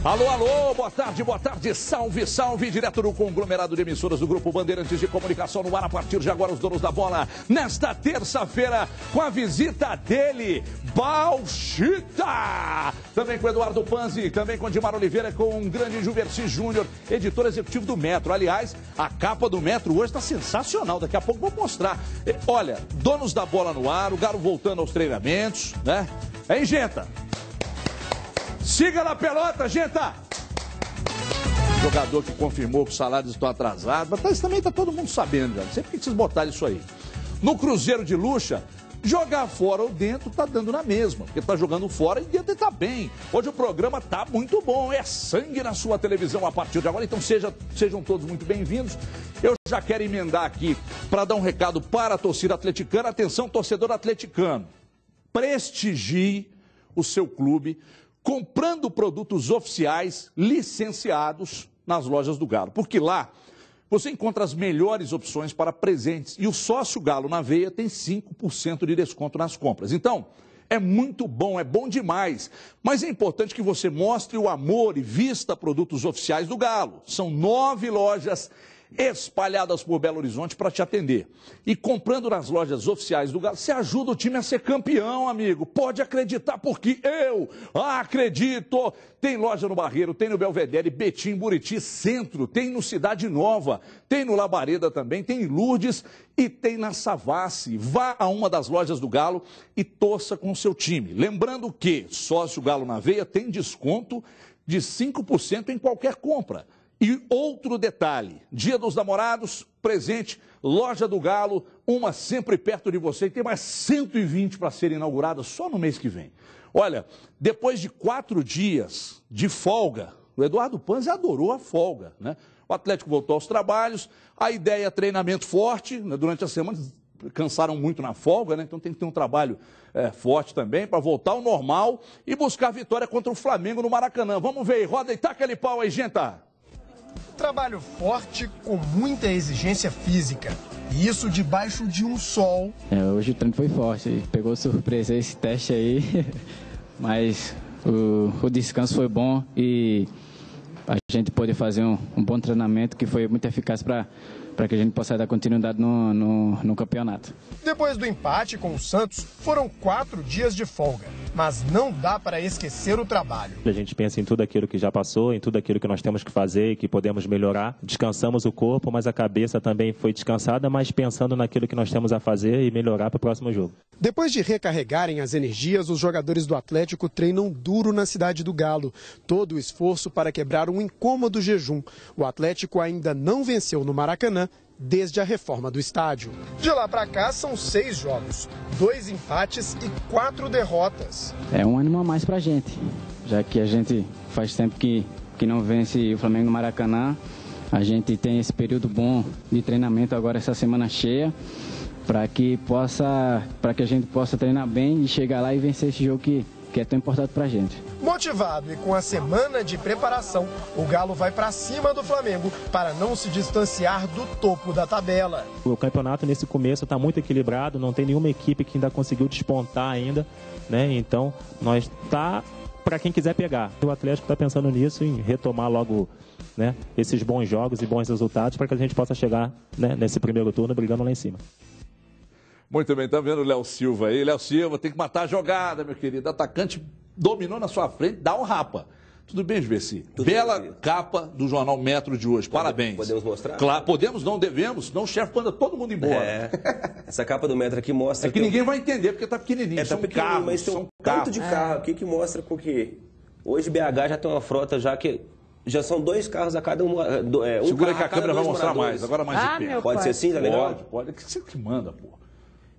Alô, alô, boa tarde, salve, salve, direto do conglomerado de emissoras do Grupo Bandeirantes de Comunicação no ar, a partir de agora, os donos da bola, nesta terça-feira, com a visita dele, Bauchita! Também com Eduardo Panzi, também com Dimar Oliveira, com o grande Juverci Júnior, editor executivo do Metro. Aliás, a capa do Metro hoje está sensacional, daqui a pouco vou mostrar. Olha, donos da bola no ar, o Galo voltando aos treinamentos, né? Hein, Genta? Siga na pelota, Genta! Jogador que confirmou que os salários estão atrasados, mas isso também está todo mundo sabendo, já. Não sei por que vocês botaram isso aí. No Cruzeiro de Lucha, jogar fora ou dentro tá dando na mesma, porque tá jogando fora e dentro tá bem. Hoje o programa tá muito bom, é sangue na sua televisão a partir de agora, então sejam todos muito bem-vindos. Eu já quero emendar aqui para dar um recado para a torcida atleticana. Atenção, torcedor atleticano, prestigie o seu clube comprando produtos oficiais licenciados nas lojas do Galo, porque lá você encontra as melhores opções para presentes e o sócio Galo na Veia tem 5% de desconto nas compras. Então, é muito bom, é bom demais, mas é importante que você mostre o amor e vista produtos oficiais do Galo. São 9 lojas espalhadas por Belo Horizonte para te atender. E comprando nas lojas oficiais do Galo, você ajuda o time a ser campeão, amigo. Pode acreditar, porque eu acredito. Tem loja no Barreiro, tem no Belvedere, Betim, Buriti, Centro, tem no Cidade Nova, tem no Labareda também, tem em Lourdes e tem na Savassi. Vá a uma das lojas do Galo e torça com o seu time. Lembrando que sócio Galo na Veia tem desconto de 5% em qualquer compra. E outro detalhe, Dia dos Namorados, presente, loja do Galo, uma sempre perto de você, e tem mais 120 para serem inauguradas só no mês que vem. Olha, depois de 4 dias de folga, o Eduardo Panzi adorou a folga, né? O Atlético voltou aos trabalhos, a ideia é treinamento forte, né? Durante a semana cansaram muito na folga, né? Então tem que ter um trabalho forte também para voltar ao normal e buscar a vitória contra o Flamengo no Maracanã. Vamos ver, roda e taca aquele pau aí, gente! Trabalho forte com muita exigência física. E isso debaixo de um sol. Hoje o treino foi forte, pegou surpresa esse teste aí, mas o descanso foi bom e a gente pôde fazer um bom treinamento que foi muito eficaz para que a gente possa dar continuidade no campeonato. Depois do empate com o Santos, foram 4 dias de folga, mas não dá para esquecer o trabalho. A gente pensa em tudo aquilo que já passou, em tudo aquilo que nós temos que fazer e que podemos melhorar. Descansamos o corpo, mas a cabeça também foi descansada, mas pensando naquilo que nós temos a fazer e melhorar para o próximo jogo. Depois de recarregarem as energias, os jogadores do Atlético treinam duro na cidade do Galo. Todo o esforço para quebrar um incômodo jejum. O Atlético ainda não venceu no Maracanã desde a reforma do estádio. De lá para cá são 6 jogos, 2 empates e 4 derrotas. É um ânimo a mais pra gente, já que a gente faz tempo que não vence o Flamengo no Maracanã. A gente tem esse período bom de treinamento agora, essa semana cheia, para que a gente possa treinar bem e chegar lá e vencer esse jogo que é tão importante pra gente. Motivado e com a semana de preparação, o Galo vai para cima do Flamengo para não se distanciar do topo da tabela. O campeonato nesse começo está muito equilibrado, não tem nenhuma equipe que ainda conseguiu despontar ainda, né? Então, nós tá para quem quiser pegar. O Atlético está pensando nisso, em retomar logo, né, esses bons jogos e bons resultados para que a gente possa chegar, né, nesse primeiro turno brigando lá em cima. Muito bem, tá vendo o Léo Silva aí? Léo Silva tem que matar a jogada, meu querido. Atacante dominou na sua frente, dá um rapa. Tudo bem, Juverci? Bela capa do jornal Metro de hoje. Parabéns. Podemos mostrar? Claro, podemos, não devemos, senão o chefe manda todo mundo embora. Essa capa do Metro aqui mostra... É que ninguém vai entender, porque tá pequenininho. São carros, mas tem tanto de carro aqui que mostra que hoje BH já tem uma frota já que... Já são 2 carros a cada um. Segura que a câmera vai mostrar mais. Agora mais de perto. Pode ser assim, tá legal? Pode. É que você que manda, pô.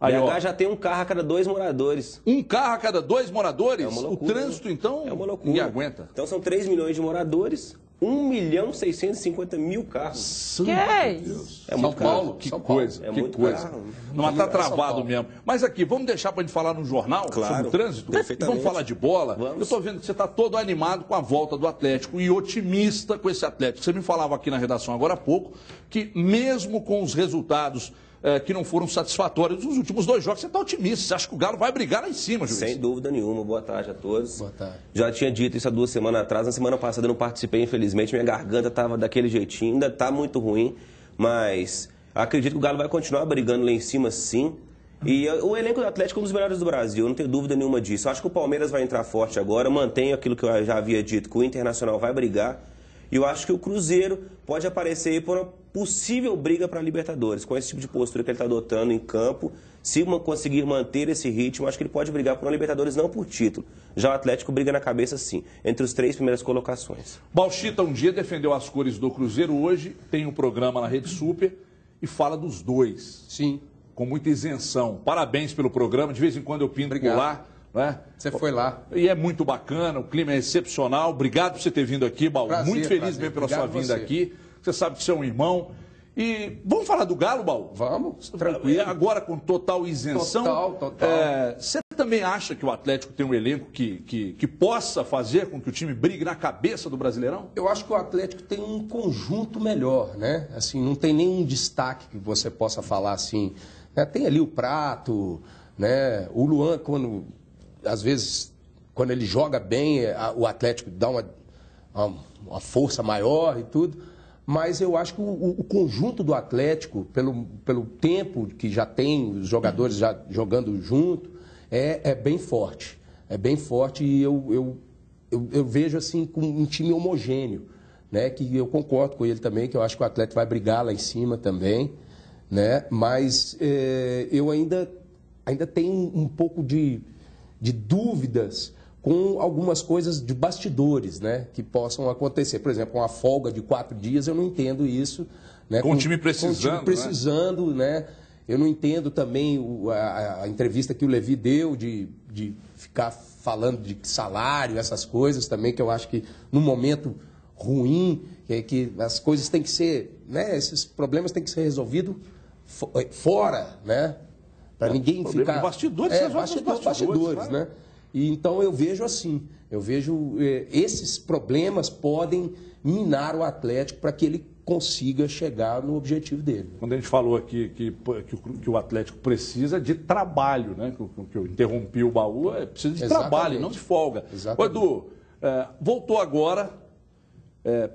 Aí, BH já tem um carro a cada 2 moradores. Um carro a cada 2 moradores? É uma loucura, o trânsito, então, é uma loucura. Ninguém aguenta. Então são 3 milhões de moradores, 1.650.000 carros. Que é isso? É São Paulo, que coisa. É muito coisa. Carro. Não, tá travado mesmo. Mas aqui, vamos deixar pra gente falar no jornal sobre o trânsito? Vamos falar de bola? Eu tô vendo que você tá todo animado com a volta do Atlético e otimista com esse Atlético. Você me falava aqui na redação agora há pouco que mesmo com os resultados que não foram satisfatórios nos últimos 2 jogos. Você está otimista, você acha que o Galo vai brigar lá em cima, Juiz? Sem dúvida nenhuma. Boa tarde a todos. Boa tarde. Já tinha dito isso há 2 semanas atrás. Na semana passada eu não participei, infelizmente. Minha garganta estava daquele jeitinho, ainda está muito ruim. Mas acredito que o Galo vai continuar brigando lá em cima, sim. E o elenco do Atlético é um dos melhores do Brasil, não tenho dúvida nenhuma disso. Eu acho que o Palmeiras vai entrar forte agora. Mantenho aquilo que eu já havia dito, que o Internacional vai brigar. E eu acho que o Cruzeiro pode aparecer aí por uma possível briga para a Libertadores. Com esse tipo de postura que ele está adotando em campo, se conseguir manter esse ritmo, acho que ele pode brigar por uma Libertadores, não por título. Já o Atlético briga na cabeça, sim, entre os 3 primeiras colocações. Bauchita um dia defendeu as cores do Cruzeiro, hoje tem um programa na Rede Super e fala dos 2. Sim. Com muita isenção. Parabéns pelo programa, de vez em quando eu pinto por lá. Né? Você foi lá. E é muito bacana, o clima é excepcional. Obrigado por você ter vindo aqui, Baú. Prazer, muito feliz mesmo pela sua vinda aqui. Você sabe que você é um irmão. E vamos falar do Galo, Baú? Vamos, tranquilo. Agora com total isenção. Total. Você também acha que o Atlético tem um elenco que possa fazer com que o time brigue na cabeça do Brasileirão? Eu acho que o Atlético tem um conjunto melhor, né? Assim, não tem nenhum destaque que você possa falar assim. Tem ali o Prato, né? O Luan, às vezes, quando ele joga bem, o Atlético dá uma força maior e tudo. Mas eu acho que o conjunto do Atlético, pelo tempo que já tem, os jogadores já jogando junto, é bem forte. É bem forte e eu vejo assim com um time homogêneo, né? Que eu concordo com ele também, que eu acho que o Atlético vai brigar lá em cima também, né? Mas eu ainda tenho um pouco de dúvidas com algumas coisas de bastidores, né, que possam acontecer. Por exemplo, uma folga de 4 dias, eu não entendo isso. Né, com o time precisando, né? Eu não entendo também a entrevista que o Levi deu de ficar falando de salário, essas coisas também, que eu acho que num momento ruim, que as coisas têm que ser, né, esses problemas têm que ser resolvidos fora, né? Para ninguém ficar... De bastidores, bastidores, né? E então eu vejo assim, esses problemas podem minar o Atlético para que ele consiga chegar no objetivo dele. Quando a gente falou aqui que o Atlético precisa de trabalho, né? Que eu interrompi o Baú, precisa de trabalho, não de folga. Ô, Edu, voltou agora,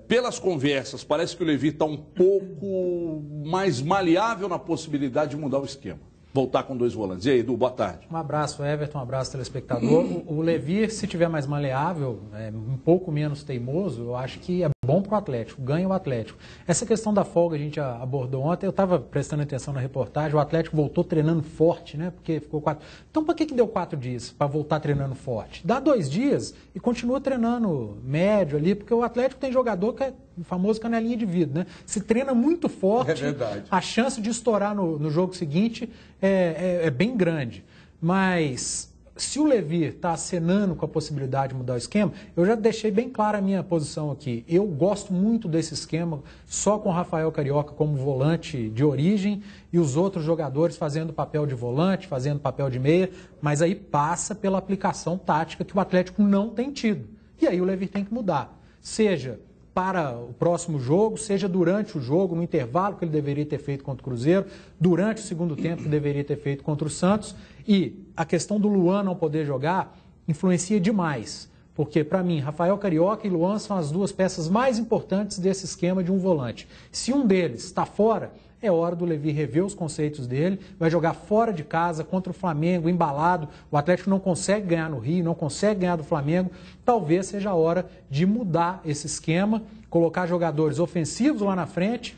pelas conversas, parece que o Levi está um pouco mais maleável na possibilidade de mudar o esquema. Voltar com 2 volantes. E aí, Edu, boa tarde. Um abraço, Everton, um abraço, telespectador. O Levi, se tiver mais maleável, um pouco menos teimoso, eu acho que é bom para o Atlético, ganha o Atlético. Essa questão da folga a gente abordou ontem, eu estava prestando atenção na reportagem, o Atlético voltou treinando forte, né? Porque ficou 4... Então, para que deu 4 dias para voltar treinando forte? Dá 2 dias e continua treinando médio ali, porque o Atlético tem jogador que é o famoso canelinha de vidro, né? Se treina muito forte, a chance de estourar no jogo seguinte é bem grande. Mas se o Levi está acenando com a possibilidade de mudar o esquema, eu já deixei bem clara a minha posição aqui. Eu gosto muito desse esquema, só com o Rafael Carioca como volante de origem e os outros jogadores fazendo papel de volante, fazendo papel de meia, mas aí passa pela aplicação tática que o Atlético não tem tido. E aí o Levi tem que mudar. Seja para o próximo jogo, seja durante o jogo, no intervalo que ele deveria ter feito contra o Cruzeiro, durante o segundo tempo que deveria ter feito contra o Santos. E a questão do Luan não poder jogar influencia demais, porque para mim, Rafael Carioca e Luan são as 2 peças mais importantes desse esquema de um volante. Se um deles está fora, é hora do Levi rever os conceitos dele, vai jogar fora de casa contra o Flamengo, embalado, o Atlético não consegue ganhar no Rio, não consegue ganhar do Flamengo, talvez seja a hora de mudar esse esquema, colocar jogadores ofensivos lá na frente,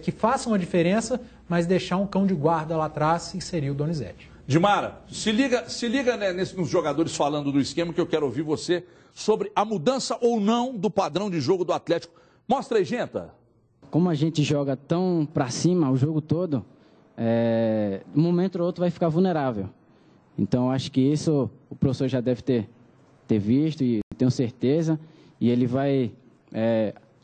que façam a diferença, mas deixar um cão de guarda lá atrás e seria o Donizete. Dimara, se liga né, nos jogadores falando do esquema, que eu quero ouvir você sobre a mudança ou não do padrão de jogo do Atlético. Mostra aí, Genta. Como a gente joga tão para cima o jogo todo, um momento ou outro vai ficar vulnerável. Então, acho que isso o professor já deve ter visto e tenho certeza. E ele vai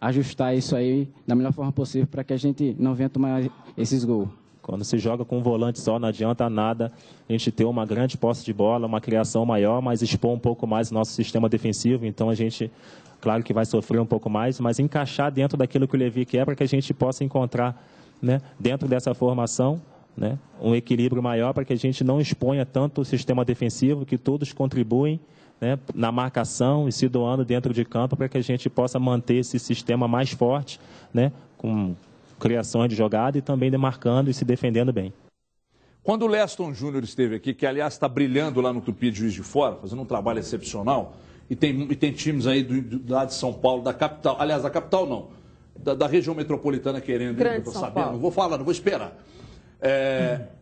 ajustar isso aí da melhor forma possível para que a gente não venha tomar esses gols. Quando se joga com um volante só, não adianta nada a gente ter uma grande posse de bola, uma criação maior, mas expor um pouco mais o nosso sistema defensivo. Então, a gente... Claro que vai sofrer um pouco mais, mas encaixar dentro daquilo que o Levi quer para que a gente possa encontrar, né, dentro dessa formação né, um equilíbrio maior para que a gente não exponha tanto o sistema defensivo, que todos contribuem, né, na marcação e se doando dentro de campo para que a gente possa manter esse sistema mais forte, né, com criações de jogada e também demarcando e se defendendo bem. Quando o Leston Júnior esteve aqui, que aliás está brilhando lá no Tupi de Juiz de Fora, fazendo um trabalho excepcional, e tem times aí do lado de São Paulo, da capital, aliás, da capital não, da região metropolitana querendo, eu estou sabendo, não vou falar, não vou esperar.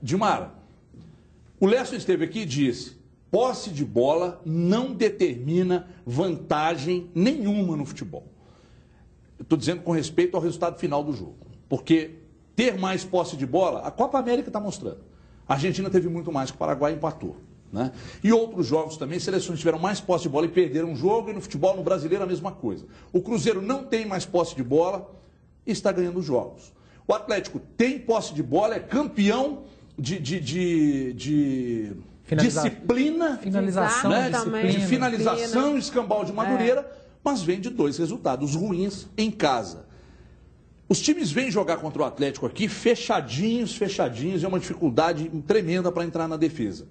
Dimara, o Leston esteve aqui e disse: posse de bola não determina vantagem nenhuma no futebol. Eu estou dizendo com respeito ao resultado final do jogo, porque ter mais posse de bola, a Copa América está mostrando. A Argentina teve muito mais que o Paraguai, empatou. Né? E outros jogos também, seleções tiveram mais posse de bola e perderam um jogo, e no futebol, no brasileiro, a mesma coisa. O Cruzeiro não tem mais posse de bola e está ganhando jogos. O Atlético tem posse de bola, é campeão de disciplina, finalização, né? disciplina, de finalização, escambau de Madureira, mas vem de 2 resultados ruins em casa. Os times vêm jogar contra o Atlético aqui fechadinhos, e é uma dificuldade tremenda para entrar na defesa.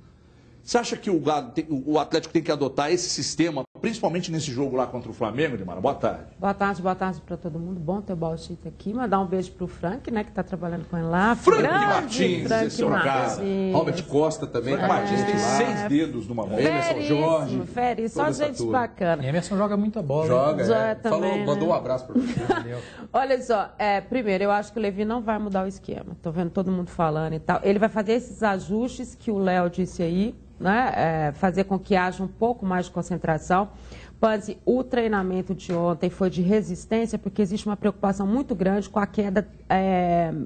Você acha que o Atlético tem que adotar esse sistema, principalmente nesse jogo lá contra o Flamengo, Dimara? Boa tarde. Boa tarde para todo mundo. Bom ter o Balchita aqui. Mandar um beijo pro Frank, né, que está trabalhando com ele lá. Frank Martins, esse é o cara. Robert Costa também. Frank Martins tem 6 dedos numa mão. Emerson Jorge. Só gente bacana. Emerson joga muita bola. Joga, também, mandou né? um abraço para você. Olha só, primeiro, eu acho que o Levi não vai mudar o esquema. Estou vendo todo mundo falando e tal. Ele vai fazer esses ajustes que o Léo disse aí, né? Fazer com que haja um pouco mais de concentração. Panzi, o treinamento de ontem foi de resistência, porque existe uma preocupação muito grande com a queda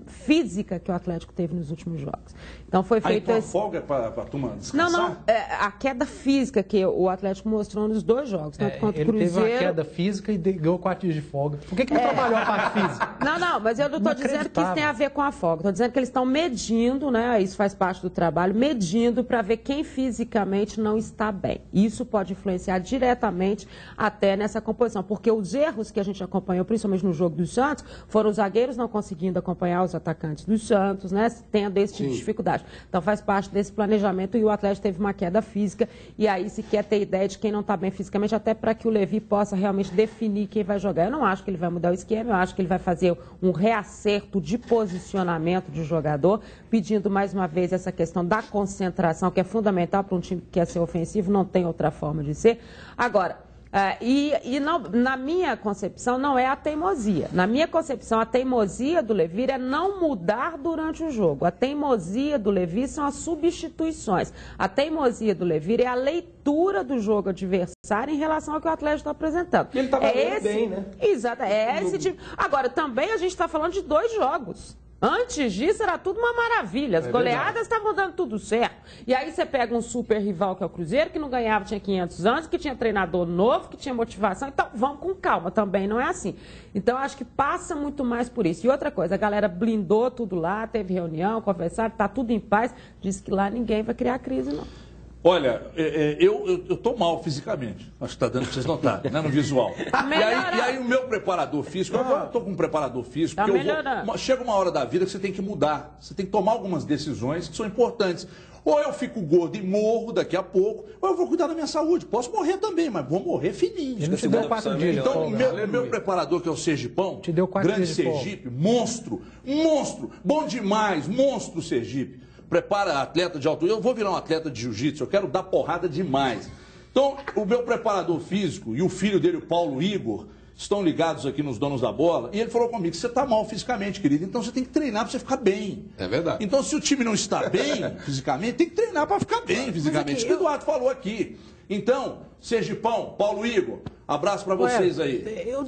física que o Atlético teve nos últimos jogos. Então foi feito então a folga para a turma descansar? Não, a queda física que o Atlético mostrou nos 2 jogos, tanto quanto o Cruzeiro. Teve uma queda física e ganhou 4 dias de folga. Por que não trabalhou a parte física? Não, mas eu não estou dizendo que isso tem a ver com a folga. Estou dizendo que eles estão medindo, né? Isso faz parte do trabalho, medindo para ver quem fisicamente não está bem. Isso pode influenciar diretamente até nessa composição, porque os erros que a gente acompanhou, principalmente no jogo do Santos, foram os zagueiros não conseguindo acompanhar os atacantes do Santos, né, tendo esse tipo de dificuldade. Então faz parte desse planejamento, e o Atlético teve uma queda física, e aí se quer ter ideia de quem não está bem fisicamente, até para que o Levi possa realmente definir quem vai jogar. Eu não acho que ele vai mudar o esquema, eu acho que ele vai fazer um reacerto de posicionamento de jogador, pedindo mais uma vez essa questão da concentração, que é fundamental para um time que quer ser ofensivo, não tem outra forma de ser. Agora, na minha concepção, não é a teimosia. Na minha concepção, a teimosia do Levi é não mudar durante o jogo. A teimosia do Levi são as substituições. A teimosia do Levi é a leitura do jogo adversário em relação ao que o Atlético está apresentando. Ele está valendo bem, né? Exato, esse tipo. Agora, também a gente está falando de 2 jogos. Antes disso era tudo uma maravilha, as goleadas estavam dando tudo certo. E aí você pega um super rival que é o Cruzeiro, que não ganhava, tinha 500 anos, que tinha treinador novo, que tinha motivação. Então vamos com calma, também não é assim. Então acho que passa muito mais por isso. E outra coisa, a galera blindou tudo lá, teve reunião, conversaram, está tudo em paz. Disse que lá ninguém vai criar crise, não. Olha, eu estou mal fisicamente, acho que está dando para vocês notarem, né, no visual. E aí o meu preparador físico, eu estou com um preparador físico, porque chega uma hora da vida que você tem que mudar, você tem que tomar algumas decisões que são importantes. Ou eu fico gordo e morro daqui a pouco, ou eu vou cuidar da minha saúde. Posso morrer também, mas vou morrer fininho. Ele não te deu 4 dias. Então, meu preparador, que é o Sergipão, te deu 4 grande dias de Sergipe, monstro, bom demais, monstro Sergipe. Prepara atleta de alto. Eu vou virar um atleta de jiu-jitsu, eu quero dar porrada demais. Então, o meu preparador físico e o filho dele, o Paulo Igor, estão ligados aqui nos Donos da Bola, e ele falou comigo: você está mal fisicamente, querido, então você tem que treinar para você ficar bem. É verdade. Então, se o time não está bem fisicamente, tem que treinar para ficar bem fisicamente. Isso que o Eduardo falou aqui. Então, Sergipão, Paulo Igor, abraço para vocês aí. Eu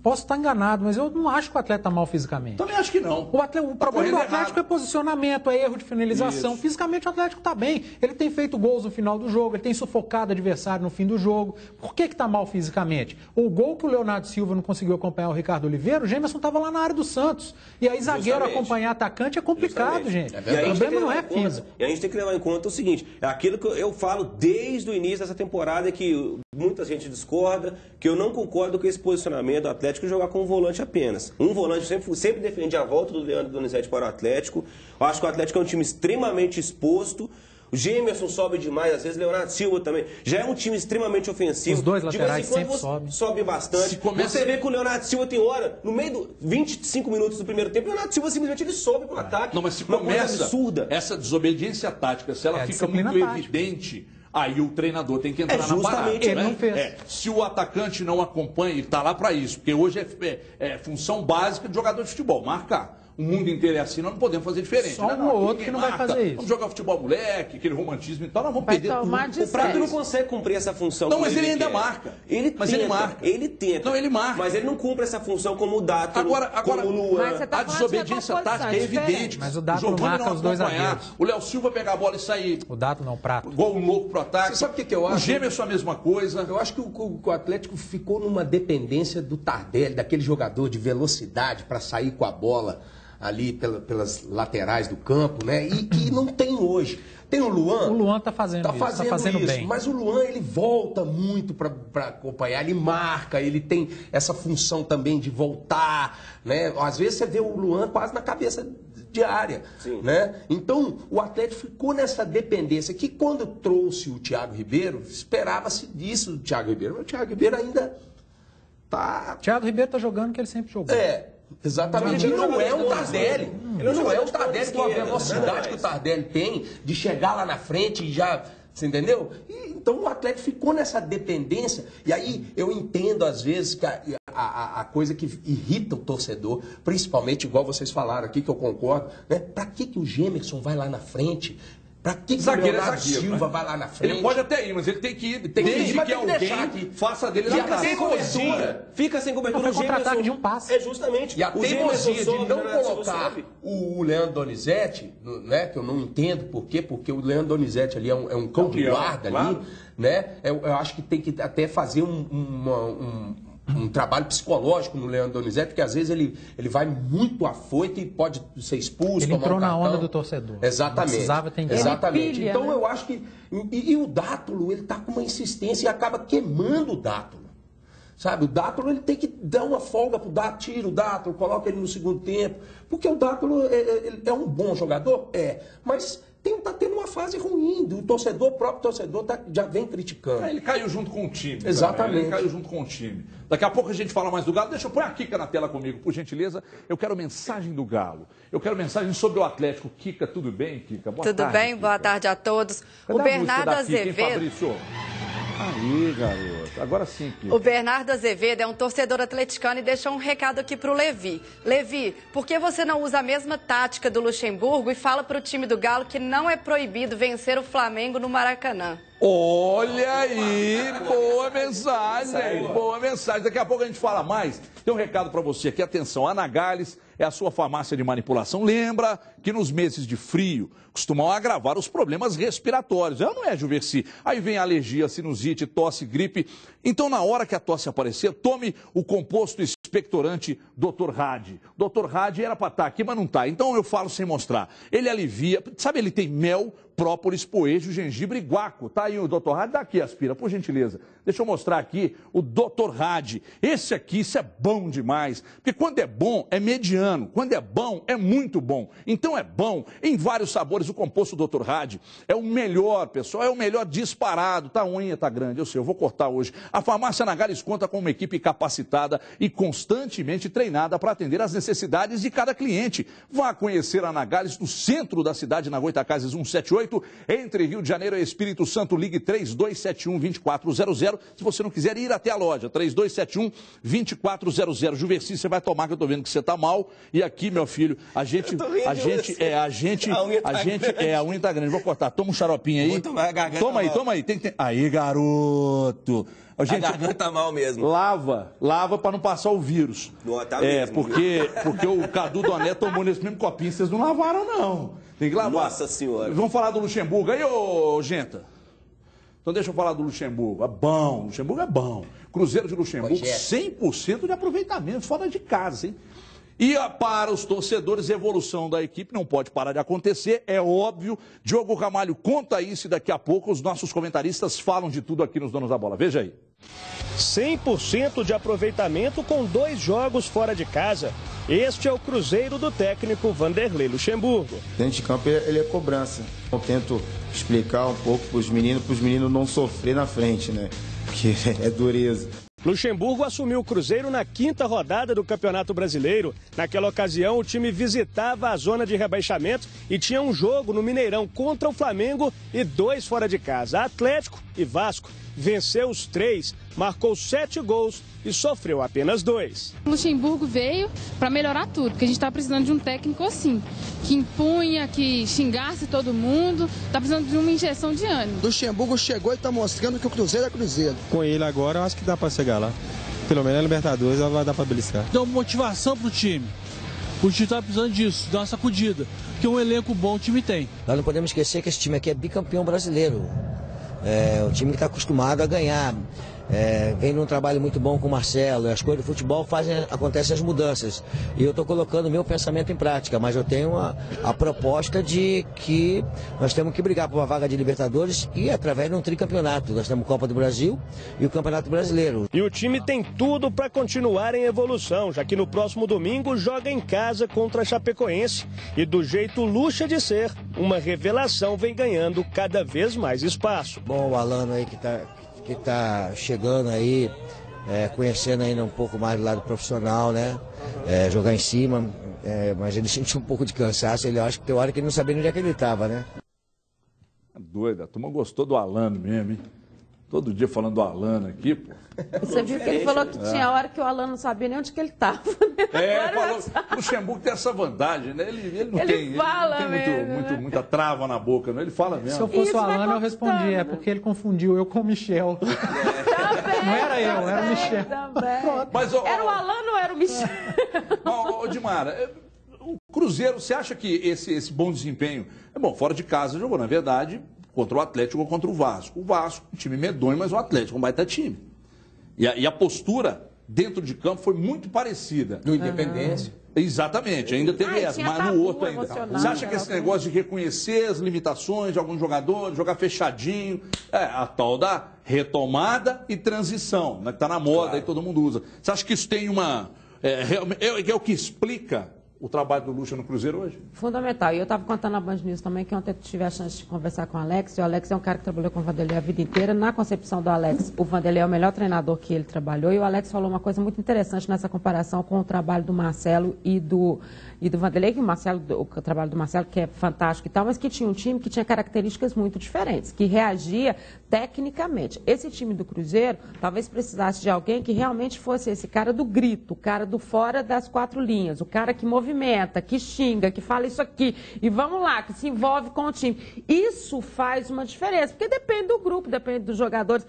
posso estar enganado, mas eu não acho que o atleta está mal fisicamente. Também acho que não. O problema do Atlético é posicionamento, é erro de finalização. Isso. Fisicamente o Atlético está bem. Ele tem feito gols no final do jogo, ele tem sufocado o adversário no fim do jogo. Por que está mal fisicamente? O gol que o Leonardo Silva não conseguiu acompanhar o Ricardo Oliveira, o Gemerson estava lá na área do Santos. E aí zagueiro acompanhar atacante é complicado, gente. O problema não é físico. E a gente tem que levar em conta o seguinte, é aquilo que eu falo desde o início dessa temporada que muita gente discorda, que eu não concordo com esse posicionamento do Atlético de jogar com um volante apenas. Um volante sempre defende a volta do Leandro Donizete para o Atlético. Eu acho que o Atlético é um time extremamente exposto. O Gemerson sobe demais, às vezes Leonardo Silva também. Já é um time extremamente ofensivo. Os dois laterais sempre sobe bastante. Você vê que o Leonardo Silva tem hora, no meio do 25 minutos do primeiro tempo, o Leonardo Silva simplesmente ele sobe pro ataque. Não, mas se começa absurda. Essa desobediência tática, se ela fica muito evidente, aí o treinador tem que entrar na parada. Ele não fez. Se o atacante não acompanha, ele está lá para isso. Porque hoje é função básica de jogador de futebol, marcar. O mundo inteiro é assim, nós não podemos fazer diferente. Só um ou outro que não vai fazer isso. Vamos jogar futebol moleque, aquele romantismo e tal, nós vamos perder tudo. O Prato não consegue cumprir essa função. Não, mas ele ainda marca. Ele tenta. Não, ele marca. Mas ele não cumpre essa função como o Dátolo, agora como o Luan. A desobediência tática é evidente. Mas o Dátolo marca os dois zagueiros. O Léo Silva pegar a bola e sair. O Dátolo não, o Prato. Igual um louco pro ataque. Você sabe o que eu acho? O Gemerson a mesma coisa. Eu acho que o Atlético ficou numa dependência do Tardelli, daquele jogador de velocidade para sair com a bola ali pelas laterais do campo, né? E que não tem hoje. Tem o Luan. O Luan tá fazendo isso, bem. Mas o Luan, ele volta muito para acompanhar, ele marca, ele tem essa função também de voltar, né? Às vezes você vê o Luan quase na cabeça de área, né? Então, o Atlético ficou nessa dependência que quando trouxe o Thiago Ribeiro, esperava-se disso do Thiago Ribeiro. Mas o Thiago Ribeiro ainda tá... O Thiago Ribeiro tá jogando o que ele sempre jogou. Exatamente, ele não é o Tardelli. Ele não é o Tardelli com a velocidade que o Tardelli tem de chegar lá na frente e já... Você entendeu? Então o Atlético ficou nessa dependência. E aí eu entendo, às vezes, que a coisa que irrita o torcedor, principalmente, igual vocês falaram aqui, que eu concordo, né? Pra que o Gemerson vai lá na frente? Pra que o Leonardo Silva vai lá na frente? Ele pode até ir, mas ele tem que ir desde que alguém faça dele na casa. Fica sem cobertura. Foi contra-ataque de um passe. É justamente. E a teimosia de não colocar o Leandro Donizete, né, que eu não entendo por quê, porque o Leandro Donizete ali é um cão de guarda ali, né? Eu acho que tem que até fazer um trabalho psicológico no Leandro Donizete, porque às vezes ele vai muito afoito e pode ser expulso. Ele entrou na onda do torcedor. Exatamente. Precisava ter Exatamente. Então eu acho que... E o Dátolo, ele tá com uma insistência e acaba queimando o Dátolo. Sabe, o Dátolo ele tem que dar uma folga pro Dátolo, tira o Dátolo, coloca ele no segundo tempo. Porque o Dátolo é um bom jogador? Mas... Está tendo uma fase ruim, o próprio torcedor já vem criticando. Ele caiu junto com o time. Exatamente. Ele caiu junto com o time. Daqui a pouco a gente fala mais do Galo. Deixa eu pôr a Kika na tela comigo, por gentileza. Eu quero mensagem do Galo. Eu quero mensagem sobre o Atlético. Kika, tudo bem, Kika? Boa tarde. Tudo bem? Kika. Boa tarde a todos. Cadê o Bernardo Azevedo... Aí, garoto. Agora sim, Kika. O Bernardo Azevedo é um torcedor atleticano e deixou um recado aqui para o Levi. Levi, por que você não usa a mesma tática do Luxemburgo e fala para o time do Galo que não é proibido vencer o Flamengo no Maracanã? Olha aí, boa mensagem, boa mensagem. Daqui a pouco a gente fala mais. Tem um recado para você aqui, atenção, a Anagales é a sua farmácia de manipulação. Lembra que nos meses de frio costumam agravar os problemas respiratórios. Não é, Juversi? Aí vem alergia, sinusite, tosse, gripe. Então, na hora que a tosse aparecer, tome o composto expectorante Dr. Rad. Dr. Rad era para estar aqui, mas não está. Então, eu falo sem mostrar. Ele alivia, sabe, ele tem mel, própolis, poejo, gengibre e guaco. Tá aí o Dr. Rad, dá aqui, aspira, por gentileza. Deixa eu mostrar aqui o Dr. Rad. Esse aqui, isso é bom demais. Porque quando é bom, é mediano. Quando é bom, é muito bom. Então é bom em vários sabores. O composto Dr. Rad é o melhor, pessoal. É o melhor disparado. Tá, a unha tá grande, eu sei, eu vou cortar hoje. A farmácia Anagales conta com uma equipe capacitada e constantemente treinada para atender às necessidades de cada cliente. Vá conhecer a Anagales no centro da cidade, na Goitacazes 178, entre Rio de Janeiro e Espírito Santo. Ligue 3271-2400. Se você não quiser ir até a loja, 3271-2400. Juversi, você vai tomar, que eu tô vendo que você tá mal. E aqui, meu filho, a unha tá grande. Vou cortar. Toma um xaropinho aí. Vou tomar a garganta. Toma aí, toma aí. Aí, garoto. Gente, a garganta tá mal mesmo. Lava pra não passar o vírus. Tá mesmo. Porque o Cadu Doné tomou nesse mesmo copinho, vocês não lavaram, não. Tem que lavar. Nossa Senhora. Vamos falar do Luxemburgo aí, ô Genta? Então deixa eu falar do Luxemburgo. É bom, Luxemburgo é bom. Cruzeiro de Luxemburgo, 100% de aproveitamento, fora de casa, hein? E para os torcedores, a evolução da equipe não pode parar de acontecer, é óbvio. Diogo Ramalho conta isso e daqui a pouco os nossos comentaristas falam de tudo aqui nos Donos da Bola. Veja aí. 100% de aproveitamento com 2 jogos fora de casa. Este é o Cruzeiro do técnico Vanderlei Luxemburgo. Dentro de campo ele é cobrança. Eu tento explicar um pouco para os meninos não sofrer na frente, né? Porque é dureza. Luxemburgo assumiu o Cruzeiro na 5ª rodada do Campeonato Brasileiro. Naquela ocasião, o time visitava a zona de rebaixamento e tinha um jogo no Mineirão contra o Flamengo e 2 fora de casa. Atlético e Vasco. Venceu os 3, marcou 7 gols e sofreu apenas 2. O Luxemburgo veio para melhorar tudo, porque a gente está precisando de um técnico assim, que impunha, que xingasse todo mundo, está precisando de uma injeção de ânimo. Luxemburgo chegou e está mostrando que o Cruzeiro é Cruzeiro. Com ele agora, eu acho que dá para chegar lá. Pelo menos a Libertadores ela vai dar para beliscar. Dá motivação pro time. O time está precisando disso, dar uma sacudida, porque um elenco bom o time tem. Nós não podemos esquecer que esse time aqui é bicampeão brasileiro. É o time que está acostumado a ganhar. Vem num trabalho muito bom com o Marcelo. As coisas do futebol acontecem as mudanças. E eu estou colocando o meu pensamento em prática, mas eu tenho a proposta de que nós temos que brigar por uma vaga de Libertadores e através de um tricampeonato. Nós temos a Copa do Brasil e o Campeonato Brasileiro. E o time tem tudo para continuar em evolução, já que no próximo domingo joga em casa contra a Chapecoense. E do jeito luxa de ser, uma revelação vem ganhando cada vez mais espaço. Bom, o Alano aí que tá chegando aí, conhecendo ainda um pouco mais do lado profissional, né? Jogar em cima, mas ele sentiu um pouco de cansaço, ele acha que tem hora que ele não sabia onde é que ele estava, né? Doida, a turma gostou do Alano mesmo, hein? Todo dia falando do Alano aqui, pô. Você viu que ele falou que tinha hora que o Alano não sabia nem onde que ele estava. Falou. O Luxemburgo tem essa vantagem, né? Ele não tem muita trava na boca, não. Ele fala mesmo. Se eu fosse o Alano, eu respondia. É porque ele confundiu eu com o Michel. Não era eu, era o Michel. Mas, era o Alano ou era o Michel? Dimara, o Cruzeiro, você acha que esse bom desempenho... fora de casa jogou, na verdade, contra o Atlético ou contra o Vasco. O Vasco, um time medonho, mas o Atlético é um baita time. E a postura dentro de campo foi muito parecida. No Independência. Exatamente, ainda teve essa, mas no outro ainda. Você acha que esse negócio de reconhecer as limitações de alguns jogadores, jogar fechadinho, a tal da retomada e transição, né, que está na moda, claro. Aí todo mundo usa. Você acha que isso tem uma... é o que explica o trabalho do Lucha no Cruzeiro hoje? Fundamental. E eu estava contando na Band News também que ontem eu tive a chance de conversar com o Alex. E o Alex é um cara que trabalhou com o Vanderlei a vida inteira. Na concepção do Alex, o Vanderlei é o melhor treinador que ele trabalhou. E o Alex falou uma coisa muito interessante nessa comparação com o trabalho do Marcelo e do Vanderlei, que o trabalho do Marcelo, que é fantástico e tal, mas que tinha um time que tinha características muito diferentes, que reagia tecnicamente. Esse time do Cruzeiro talvez precisasse de alguém que realmente fosse esse cara do grito, o cara do fora das 4 linhas, o cara que movimenta, que xinga, que fala isso aqui, e vamos lá, que se envolve com o time. Isso faz uma diferença, porque depende do grupo, depende dos jogadores.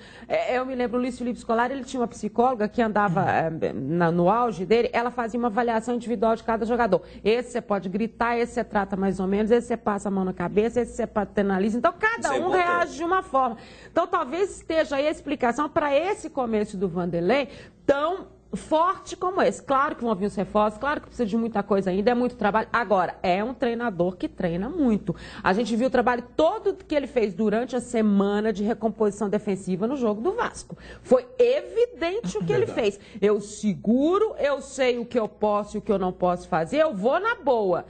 Eu me lembro, o Luiz Felipe Scolari, ele tinha uma psicóloga que andava no auge dele, ela fazia uma avaliação individual de cada jogador. Esse você pode gritar, esse você trata mais ou menos, esse você passa a mão na cabeça, esse você paternaliza. Então, cada um reage de uma forma. Então, talvez esteja aí a explicação para esse começo do Vanderlei tão forte como esse. Claro que vão vir os reforços, claro que precisa de muita coisa ainda, é muito trabalho. Agora, é um treinador que treina muito. A gente viu o trabalho todo que ele fez durante a semana de recomposição defensiva no jogo do Vasco. Foi evidente o que ele fez. Eu seguro, eu sei o que eu posso e o que eu não posso fazer, eu vou na boa.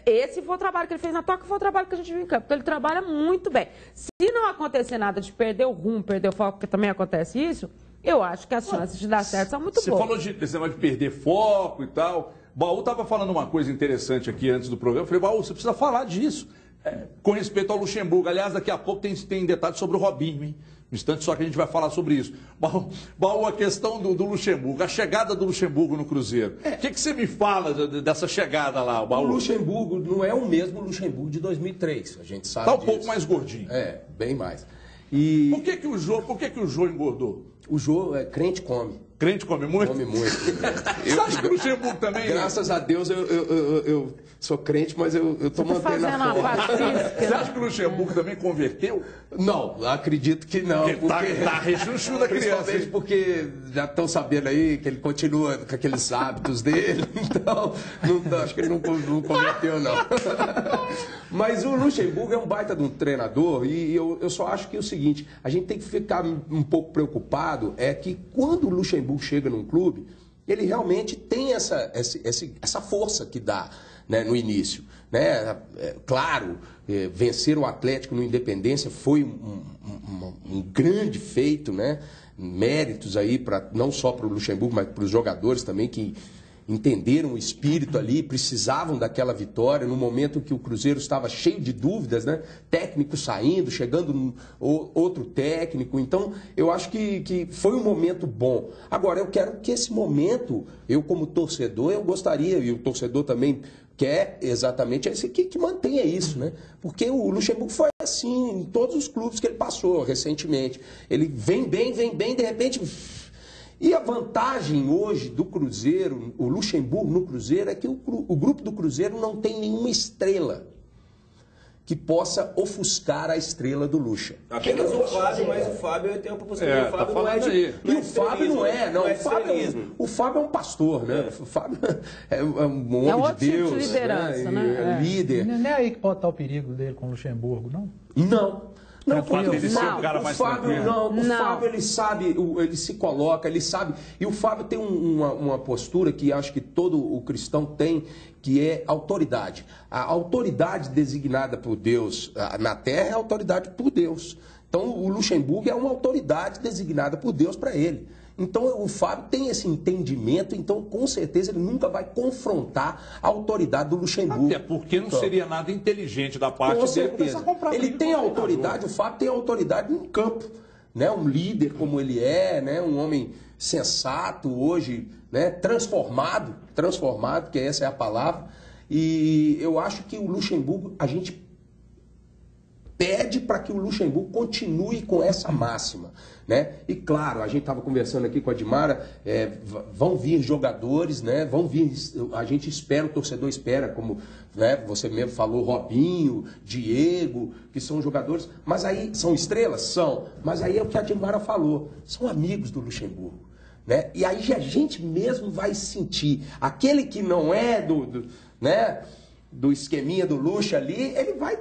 Esse foi o trabalho que ele fez na toca, foi o trabalho que a gente viu em campo. Então, ele trabalha muito bem. Se não acontecer nada de perder o rumo, perder o foco, porque também acontece isso, eu acho que as chances de dar certo são muito boas. Você falou desse negócio de perder foco e tal. Baú estava falando uma coisa interessante aqui antes do programa. Eu falei, Baú, você precisa falar disso. Com respeito ao Luxemburgo. Aliás, daqui a pouco tem detalhes sobre o Robinho, hein? Um instante só que a gente vai falar sobre isso. Baú, a questão do Luxemburgo, a chegada do Luxemburgo no Cruzeiro. O que você me fala dessa chegada lá, Baú? O Luxemburgo não é o mesmo Luxemburgo de 2003, a gente sabe disso. Está um pouco mais gordinho. Bem mais. Por que o Jô engordou? O Jô, crente come. Crente come muito? Come muito. Você acha que o Luxemburgo também... Graças a Deus eu sou crente, mas eu estou mantendo a forma. Você acha que o Luxemburgo também converteu? Não, acredito que não. Porque tá rechuchu da criança. Principalmente porque já estão sabendo aí que ele continua com aqueles hábitos dele. Então, acho que ele não converteu, não. Mas o Luxemburgo é um baita de um treinador e eu só acho que é o seguinte, a gente tem que ficar um pouco preocupado, é que quando o Luxemburgo chega num clube, ele realmente tem essa força que dá, né, no início. Né? Claro, vencer o Atlético no Independência foi um grande feito, né? Méritos aí, não só para o Luxemburgo, mas para os jogadores também que entenderam o espírito ali, precisavam daquela vitória, no momento que o Cruzeiro estava cheio de dúvidas, né? Técnico saindo, chegando outro técnico. Então, eu acho que foi um momento bom. Agora, eu quero que esse momento, eu como torcedor, eu gostaria, e o torcedor também quer exatamente esse que mantenha isso, né? Porque o Luxemburgo foi assim em todos os clubes que ele passou recentemente. Ele vem bem, de repente... E a vantagem hoje do Cruzeiro, o Luxemburgo no Cruzeiro, é que o grupo do Cruzeiro não tem nenhuma estrela que possa ofuscar a estrela do Luxa. Apenas o Fábio, mas o Fábio tem uma proporção. O Fábio não é de... E o Fábio não é, não. O Fábio é um pastor, né? O Fábio é um homem de Deus. Tipo de liderança, né? É líder. Não é aí que pode estar o perigo dele com o Luxemburgo, não? Não. Não, porque ele ser um cara mais tranquilo. O Fábio, ele sabe, ele se coloca, ele sabe. E o Fábio tem uma postura que acho que todo o cristão tem, que é autoridade. A autoridade designada por Deus na terra é a autoridade por Deus. Então, o Luxemburgo é uma autoridade designada por Deus para ele. Então, o Fábio tem esse entendimento, então, com certeza, ele nunca vai confrontar a autoridade do Luxemburgo. Até porque não seria nada inteligente da parte dele começar a comprar. Ele tem autoridade, o Fábio tem autoridade no campo, né? Um líder como ele é, né? Um homem sensato hoje, né? Transformado, que essa é a palavra. E eu acho que o Luxemburgo, a gente pede para que o Luxemburgo continue com essa máxima, né? E claro, a gente estava conversando aqui com a Dimara, vão vir jogadores, né? Vão vir, a gente espera, o torcedor espera, como, né, você mesmo falou, Robinho, Diego, que são jogadores, mas aí são estrelas? São, mas aí é o que a Dimara falou, são amigos do Luxemburgo, né? E aí a gente mesmo vai sentir, aquele que não é né, do esqueminha do Luxa ali, ele vai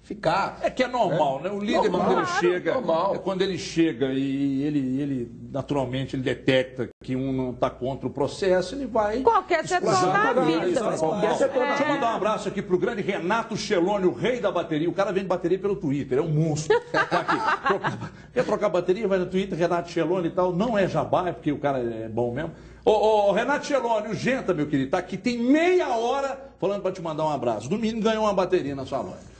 ficar. É que é normal, né? O líder, normal, quando ele chega, normal. Quando ele chega e ele naturalmente ele detecta que um não está contra o processo, ele vai... Qualquer setor da vida. Deixa eu mandar um abraço aqui pro grande Renato Celone, o rei da bateria. O cara vende bateria pelo Twitter, é um monstro. Tá aqui. Quer trocar bateria? Vai no Twitter, Renato Celone e tal. Não é jabá, é porque o cara é bom mesmo. Ô, Renato Celone, o Genta, meu querido, tá aqui, tem meia hora falando para te mandar um abraço. Domingo ganhou uma bateria na sua loja.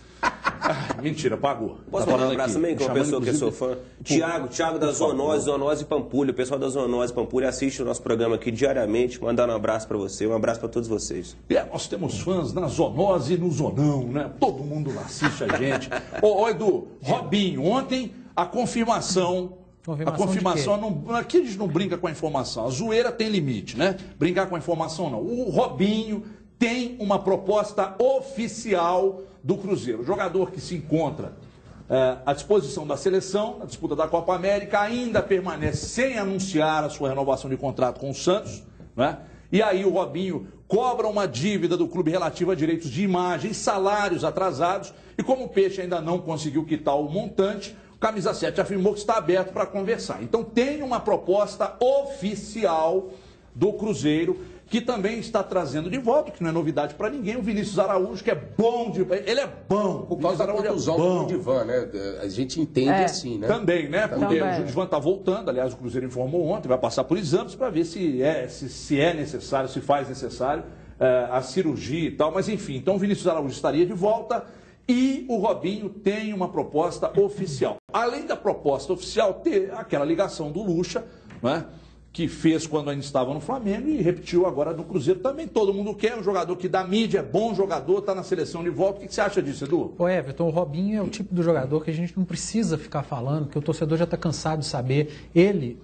Mentira, pagou. Posso mandar um abraço também, que é uma pessoa que eu sou fã? Tiago da Zoonose Pampulha. O pessoal da Zoonose Pampulha assiste o nosso programa aqui diariamente. Mandar um abraço para você, um abraço para todos vocês. Nós temos fãs na Zoonose e no Zonão, né? Todo mundo lá assiste a gente. Ô, Edu, Robinho, ontem a confirmação... A confirmação, aqui a gente não brinca com a informação. A zoeira tem limite, né? Brincar com a informação não. O Robinho tem uma proposta oficial do Cruzeiro. O jogador que se encontra à disposição da seleção, na disputa da Copa América, ainda permanece sem anunciar a sua renovação de contrato com o Santos, né? E aí o Robinho cobra uma dívida do clube relativa a direitos de imagem, salários atrasados, e como o Peixe ainda não conseguiu quitar o montante, o Camisa 7 afirmou que está aberto para conversar. Então tem uma proposta oficial do Cruzeiro, que também está trazendo de volta, que não é novidade para ninguém, o Vinícius Araújo, que é bom ele é bom. Por causa da contusão do Judivan, né? A gente entende assim, né? Também, né? Porque o Judivan está voltando, aliás, o Cruzeiro informou ontem, vai passar por exames para ver se é necessário, se faz necessário a cirurgia e tal, mas enfim, então o Vinícius Araújo estaria de volta e o Robinho tem uma proposta oficial. Além da proposta oficial, ter aquela ligação do Luxa, né? que fez quando ainda estava no Flamengo e repetiu agora no Cruzeiro também. Todo mundo quer um jogador que dá mídia, é bom jogador, está na seleção de volta. O que você acha disso, Edu? Ô Everton, o Robinho é o tipo do jogador que a gente não precisa ficar falando, porque o torcedor já está cansado de saber. Ele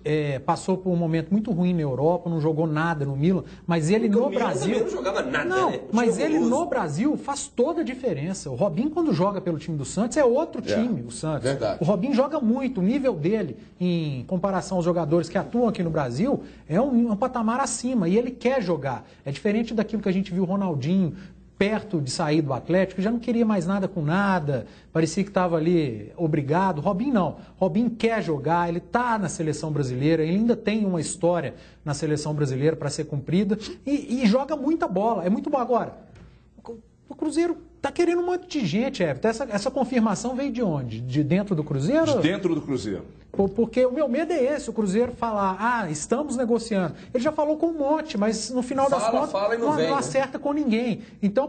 passou por um momento muito ruim na Europa, não jogou nada no Milan, mas ele no Brasil... Não jogava nada, não, né? mas ele no Brasil faz toda a diferença. O Robinho, quando joga pelo time do Santos, é outro time, o Santos. Verdade. O Robinho joga muito, o nível dele, em comparação aos jogadores que atuam aqui no Brasil, é um patamar acima, e ele quer jogar. É diferente daquilo que a gente viu o Ronaldinho perto de sair do Atlético, já não queria mais nada com nada, parecia que estava ali obrigado. Robinho não. Robinho quer jogar, ele está na seleção brasileira, ele ainda tem uma história na seleção brasileira para ser cumprida e joga muita bola. É muito bom. Agora, o Cruzeiro está querendo um monte de gente, Everton. Essa confirmação veio de onde? De dentro do Cruzeiro? De dentro do Cruzeiro. Porque o meu medo é esse, o Cruzeiro falar, estamos negociando. Ele já falou com um monte, mas no final das contas não acerta com ninguém. Então,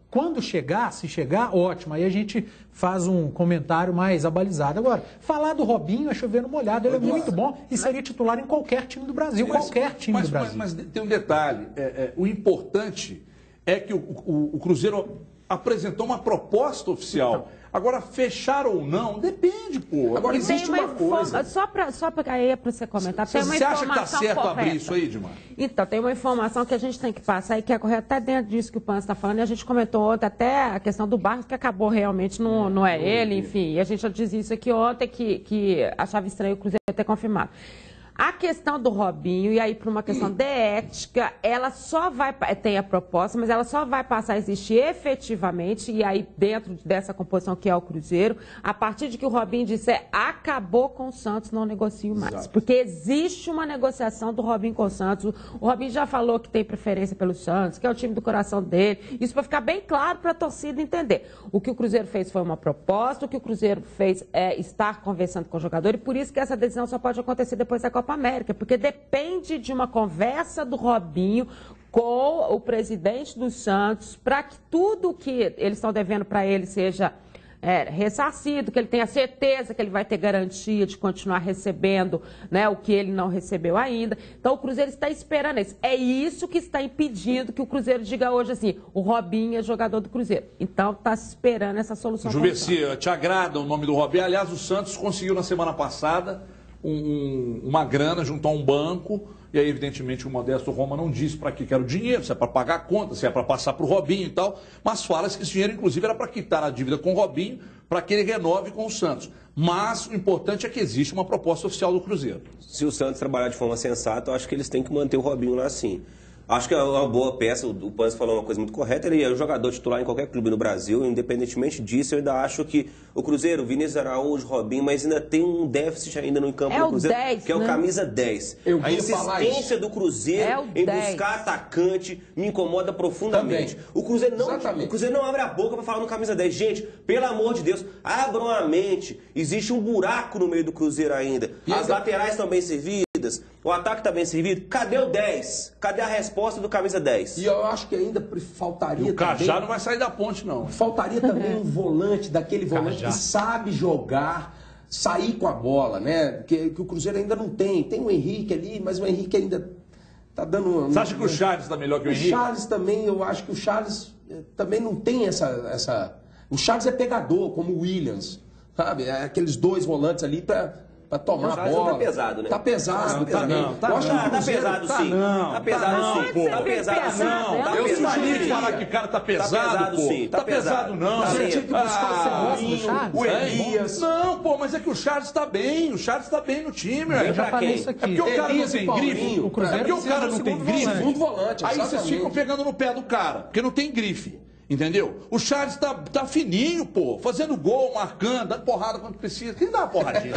quando chegar, se chegar, ótimo. Aí a gente faz um comentário mais abalizado. Agora, falar do Robinho é chover no molhado. Ele é muito bom e seria titular em qualquer time do Brasil. Qualquer time do Brasil. Mas tem um detalhe. O importante é que o Cruzeiro apresentou uma proposta oficial. Agora, fechar ou não, depende, pô. Agora, existe uma coisa... Só para aí para você comentar, tem uma você informação acha que está certo correta. Abrir isso aí, Dimar? Então, tem uma informação que a gente tem que passar e que é correta até dentro disso que o Pan está falando. E a gente comentou ontem até a questão do Barros, que acabou realmente, não é ele, enfim. E a gente já dizia isso aqui ontem, que achava estranho o Cruzeiro ter confirmado. A questão do Robinho, e aí por uma questão de ética, ela só vai, tem a proposta, mas ela só vai passar a existir efetivamente, e aí dentro dessa composição que é o Cruzeiro, a partir de que o Robinho disser, acabou com o Santos, não negocio mais. Exato. Porque existe uma negociação do Robinho com o Santos. O Robinho já falou que tem preferência pelo Santos, que é o time do coração dele. Isso para ficar bem claro para a torcida entender. O que o Cruzeiro fez foi uma proposta, o que o Cruzeiro fez é estar conversando com o jogador, e por isso que essa decisão só pode acontecer depois da Copa América, porque depende de uma conversa do Robinho com o presidente do Santos para que tudo que eles estão devendo para ele seja ressarcido, que ele tenha certeza que ele vai ter garantia de continuar recebendo, né, o que ele não recebeu ainda. Então o Cruzeiro está esperando isso. É isso que está impedindo que o Cruzeiro diga hoje assim, o Robinho é jogador do Cruzeiro. Então está esperando essa solução. Juvissi, te agrada o nome do Robinho? Aliás, o Santos conseguiu na semana passada uma grana junto a um banco, e aí evidentemente o Modesto Roma não disse para que era o dinheiro, se é para pagar a conta, se é para passar para o Robinho e tal, mas fala-se que esse dinheiro inclusive era para quitar a dívida com o Robinho, para que ele renove com o Santos. Mas o importante é que existe uma proposta oficial do Cruzeiro. Se o Santos trabalhar de forma sensata, eu acho que eles têm que manter o Robinho lá sim. Acho que é uma boa peça, o Panzi falou uma coisa muito correta, ele é um jogador titular em qualquer clube no Brasil, independentemente disso, eu ainda acho que o Cruzeiro, Vinícius Araújo, Robinho, mas ainda tem um déficit ainda no campo do Cruzeiro, 10, que é o camisa 10. A insistência do Cruzeiro em buscar atacante me incomoda profundamente. O Cruzeiro não abre a boca para falar no camisa 10. Gente, pelo amor de Deus, abram a mente, existe um buraco no meio do Cruzeiro ainda. As laterais estão bem servidas, o ataque está bem servido. Cadê o 10? Cadê a resposta do camisa 10? E eu acho que ainda faltaria também... O Cajá não vai sair da ponte, não. Faltaria também um volante, daquele volante que sabe jogar, sair com a bola, né? Que o Cruzeiro ainda não tem. Tem o Henrique ali, mas o Henrique ainda tá dando... Você acha que o Charles está melhor que o Henrique? O Charles também, eu acho que o Charles também não tem essa... O Charles é pegador, como o Williams, sabe? É aqueles dois volantes ali para tomar a bola. Tá pesado, né? Tá pesado. Tá pesado sim. Tá pesado sim. Tá pesado sim. Eu sugeri de falar que o cara tá pesado, pô. Tá pesado não. Você tinha que buscar o Elias. Não, pô, mas é que o Charles tá bem. O Charles tá bem no time. Eu já falei isso aqui. É porque o cara não tem grife. O Cruzeiro porque o cara não tem grife. Segundo volante, aí vocês ficam pegando no pé do cara, porque não tem grife. Entendeu? O Charles tá fininho, pô, fazendo gol, marcando, dando porrada quando precisa. Quem dá uma porradinha?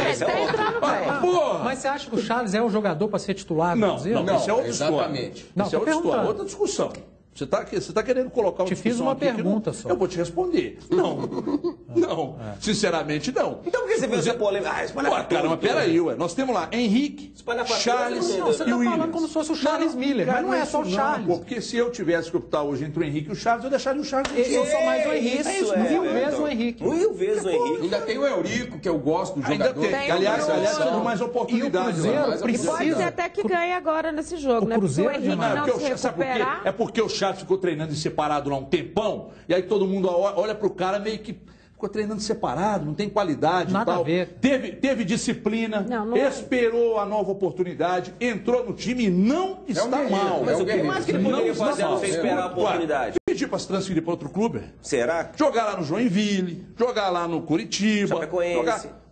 Mas você acha que o Charles é um jogador para ser titular do Cruzeiro? Não, isso é outra história. Exatamente. Isso é outra história, outra discussão. Você tá querendo colocar uma discussão. Te fiz uma pergunta só. Eu vou te responder. Não. Sinceramente, não. Então por que você fez essa polêmica? Caramba, peraí, ué. Nós temos lá Henrique, Charles e o Williams. Você tá falando como se fosse o Charles Miller, mas não é só o Charles. Porque se eu tivesse que optar hoje entre o Henrique e o Charles, eu deixaria o Charles. Eu sou mais o Henrique. Mil vezes o Henrique. Mil vezes o Henrique. Ainda tem o Eurico, que eu gosto do jogador. Aliás, teve mais oportunidade. E pode ser até que ganhe agora nesse jogo, né? Porque o Henrique não se recuperar... É porque o Charles ficou treinando separado lá um tempão, e aí todo mundo olha pro cara meio que ficou treinando separado, não tem qualidade Nada e tal. A ver. Teve disciplina, esperou a nova oportunidade, entrou no time e não está mal. Mas o que mais que ele poderia fazer a não ser esperar a oportunidade? Pedir para se transferir para outro clube. Será? Jogar lá no Joinville, jogar lá no Curitiba.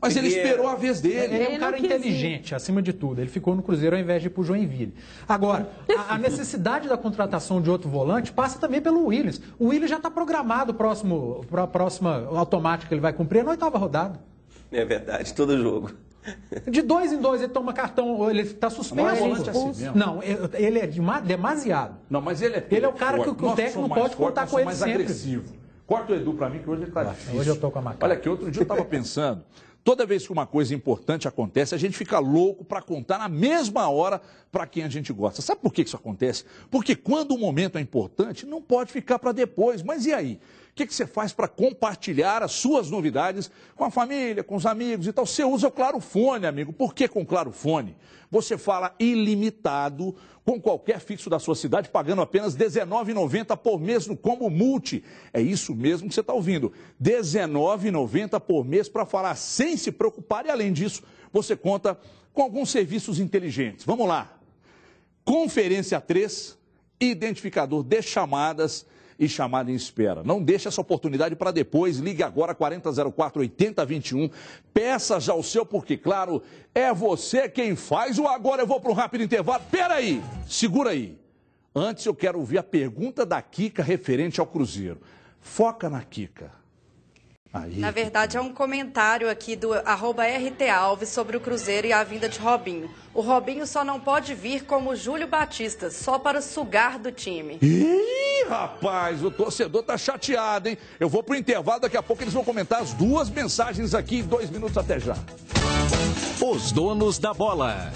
Mas ele esperou a vez dele. Ele é um cara inteligente, acima de tudo. Ele ficou no Cruzeiro ao invés de ir pro Joinville. Agora, a necessidade da contratação de outro volante passa também pelo Williams. O Williams já está programado para a próxima automática que ele vai cumprir na 8ª rodada. É verdade, todo jogo. De 2 em 2 ele toma cartão, ele está suspenso. Não, ele é demasiado. Não, mas ele é o cara que o técnico pode contar com ele sempre. Agressivo. Corta o Edu para mim, que hoje ele está difícil. Hoje eu estou com a macaca. Olha aqui, outro dia eu estava pensando, toda vez que uma coisa importante acontece, a gente fica louco para contar na mesma hora para quem a gente gosta. Sabe por que isso acontece? Porque quando o momento é importante, não pode ficar para depois. Mas e aí? O que você faz para compartilhar as suas novidades com a família, com os amigos e tal? Você usa o Clarofone, amigo. Por que com o Clarofone? Você fala ilimitado com qualquer fixo da sua cidade, pagando apenas R$19,90 por mês no combo multi. É isso mesmo que você está ouvindo. R$19,90 por mês para falar sem se preocupar. E além disso, você conta com alguns serviços inteligentes. Vamos lá. Conferência 3, identificador de chamadas e chamada em espera. Não deixe essa oportunidade para depois. Ligue agora 4004-8021. Peça já o seu, porque, claro, é você quem faz o agora. Eu vou para um rápido intervalo. Peraí, segura aí. Antes eu quero ouvir a pergunta da Kika referente ao Cruzeiro. Foca na Kika. Aí. Na verdade, é um comentário aqui do @RTAlves sobre o Cruzeiro e a vinda de Robinho. O Robinho só não pode vir como Júlio Batista, só para sugar do time. Ih, rapaz, o torcedor tá chateado, hein? Eu vou pro intervalo, daqui a pouco eles vão comentar as duas mensagens aqui em 2 minutos, até já. Os donos da bola.